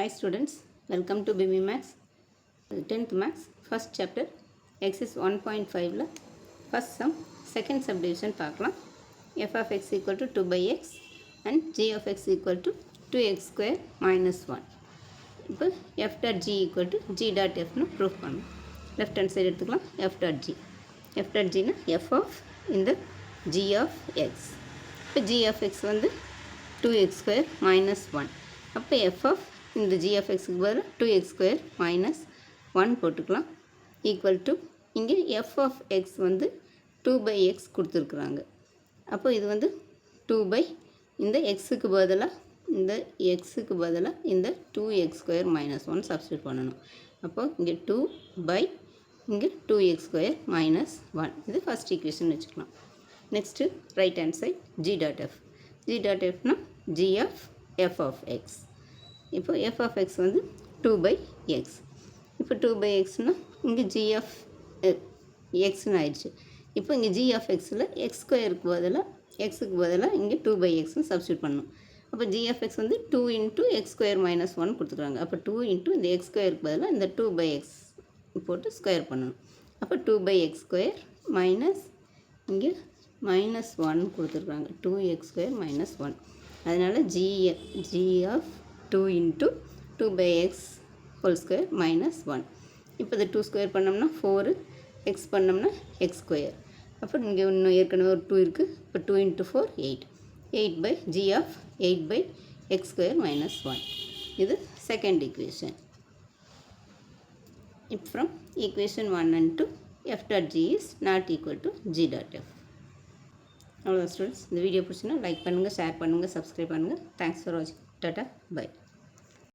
Hi students, welcome to BB Max 10th Max first chapter exercise 1.5 la first sum second subdivision பார்க்கலாம். f of x equal to 2 by x and g of x equal to 2x square minus 1. இப்போ f dot g equal to g dot f னு proof பண்ணணும். left hand side எடுத்துக்கலாம் f dot g. f dot g னா f of இந்த g of x. இப்போ g of x வந்து 2x square minus 1. அப்போ f of இந்த g of x க்கு பதில் 2x square minus 1 போட்டுக்கலாம் ஈக்குவல் டு இங்கே f of x வந்து 2 by x கொடுத்துருக்குறாங்க. அப்போ இது வந்து 2 by இந்த xக்கு பதிலாக இந்த 2x square minus 1 சப்ஸ்டியூட் பண்ணணும். அப்போ இங்கே 2 by இங்கே 2x square minus 1 இது ஃபஸ்ட் ஈக்குவேஷன் வச்சுக்கலாம். Next right hand side g dot f. g dot fனா g of f of x. இப்போ f of x வந்து 2 by x. இப்போ 2 by xனா இங்கே g of xன்னு ஆயிடுச்சு. இப்போ இங்கே g of xல x ஸ்கொயருக்கு பதிலாக இங்கே 2 by xன்னு சப்ஸ்டியூட் பண்ணணும். அப்போ g of x வந்து 2 into x square minus 1 கொடுத்துருக்காங்க. அப்போ 2 into இந்த x ஸ்கொயருக்கு பதிலாக இந்த 2 by x போட்டு ஸ்கொயர் பண்ணணும். அப்போ 2 by x ஸ்கொயர் மைனஸ் இங்கே minus 1 கொடுத்துருக்காங்க. 2x square minus 1. அதனால் g of 2 into 2 by x whole square minus 1. இப்போ இந்த 2 ஸ்கொயர் பண்ணோம்னா 4 x பண்ணோம்னா x ஸ்கொயர். அப்போ இங்கே இன்னும் ஏற்கனவே ஒரு 2 இருக்குது. இப்போ 2 into 4 8. 8 by g of 8 by x square minus 1. இது செகண்ட் ஈக்குவேஷன். இப்போ from equation 1 and 2 f dot g is not equal to g dot f. அவ்வளோதான் ஸ்டூடெண்ட்ஸ். இந்த வீடியோ பிடிச்சினா லைக் பண்ணுங்கள், ஷேர் பண்ணுங்கள், சப்ஸ்கிரைப் பண்ணுங்கள். தேங்க்ஸ் ஃபார் வாட்சிங். Tata by.